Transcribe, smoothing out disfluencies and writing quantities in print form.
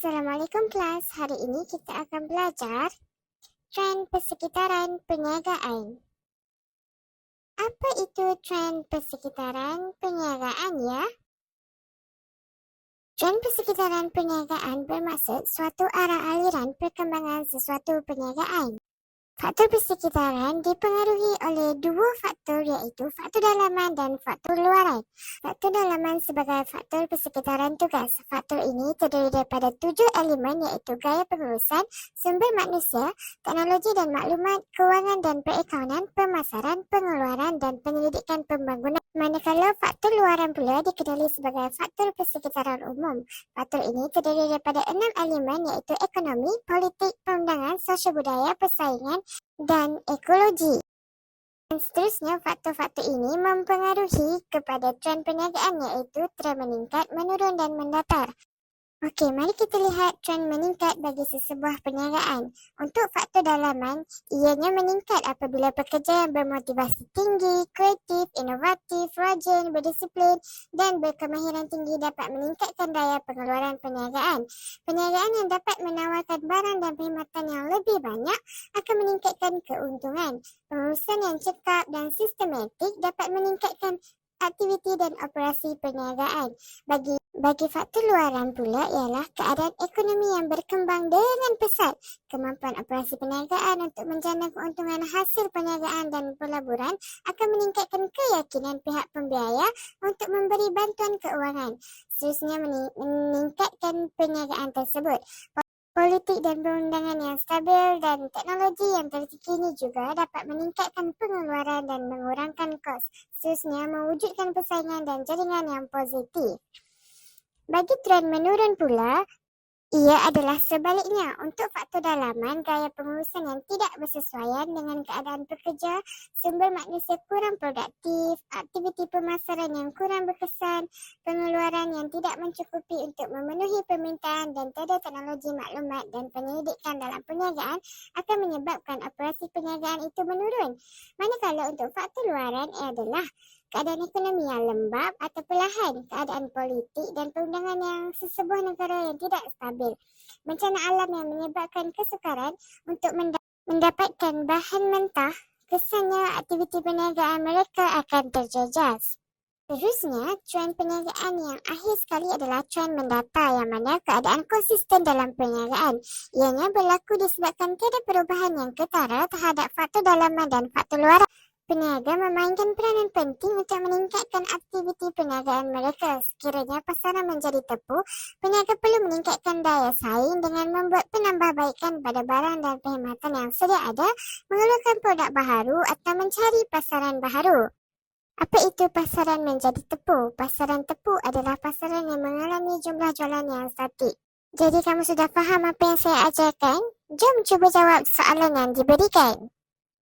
Assalamualaikum kelas. Hari ini kita akan belajar tren persekitaran perniagaan. Apa itu tren persekitaran perniagaan ya? Tren persekitaran perniagaan bermaksud suatu arah aliran perkembangan sesuatu perniagaan. Faktor persekitaran dipengaruhi oleh dua faktor iaitu faktor dalaman dan faktor luaran. Faktor dalaman sebagai faktor persekitaran tugas. Faktor ini terdiri daripada 7 elemen iaitu gaya pengurusan, sumber manusia, teknologi dan maklumat, kewangan dan perakaunan, pemasaran, pengeluaran dan penyelidikan pembangunan. Manakala faktor luaran pula dikenali sebagai faktor persekitaran umum. Faktor ini terdiri daripada 6 elemen iaitu ekonomi, politik, perundangan, sosial budaya, persaingan dan ekologi. Dan seterusnya, faktor-faktor ini mempengaruhi kepada tren perniagaan iaitu tren meningkat, menurun dan mendatar. Okey, mari kita lihat tren meningkat bagi sesebuah perniagaan. Untuk faktor dalaman, ianya meningkat apabila pekerja yang bermotivasi tinggi, kreatif, inovatif, rajin, berdisiplin dan berkemahiran tinggi dapat meningkatkan daya pengeluaran perniagaan. Perniagaan yang dapat menawarkan barang dan perkhidmatan yang lebih banyak akan meningkatkan keuntungan. Pengurusan yang cekap dan sistematik dapat meningkatkan aktiviti dan operasi perniagaan. Bagi faktor luaran pula ialah keadaan ekonomi yang berkembang dengan pesat. Kemampuan operasi perniagaan untuk menjana keuntungan hasil perniagaan dan pelaburan akan meningkatkan keyakinan pihak pembiaya untuk memberi bantuan keuangan. Seterusnya meningkatkan perniagaan tersebut. Politik dan perundangan yang stabil dan teknologi yang terkini juga dapat meningkatkan pengeluaran dan mengurangkan kos. Seterusnya mewujudkan persaingan dan jaringan yang positif. Bagi tren menurun pula, ia adalah sebaliknya. Untuk faktor dalaman, gaya pengurusan yang tidak bersesuaian dengan keadaan pekerja, sumber manusia kurang produktif, aktiviti pemasaran yang kurang berkesan, pengeluaran yang tidak mencukupi untuk memenuhi permintaan dan tiada teknologi maklumat dan penyelidikan dalam perniagaan akan menyebabkan operasi perniagaan itu menurun. Manakala untuk faktor luaran adalah keadaan ekonomi yang lembab atau perlahan, keadaan politik dan perundangan yang sesebuah negara yang tidak stabil, bencana alam yang menyebabkan kesukaran untuk mendapatkan bahan mentah, kesannya aktiviti perniagaan mereka akan terjejas. Terusnya, tren perniagaan yang akhir sekali adalah tren mendata yang mana keadaan konsisten dalam perniagaan. Ianya berlaku disebabkan tiada perubahan yang ketara terhadap faktor dalaman dan faktor luaran. Peniaga memainkan peranan penting untuk meningkatkan aktiviti perniagaan mereka. Sekiranya pasaran menjadi tepu, peniaga perlu meningkatkan daya saing dengan membuat penambahbaikan pada barang dan perkhidmatan yang sedia ada, mengeluarkan produk baharu atau mencari pasaran baharu. Apa itu pasaran menjadi tepu? Pasaran tepu adalah pasaran yang mengalami jumlah jualan yang statik. Jadi kamu sudah faham apa yang saya ajarkan? Jom cuba jawab soalan yang diberikan.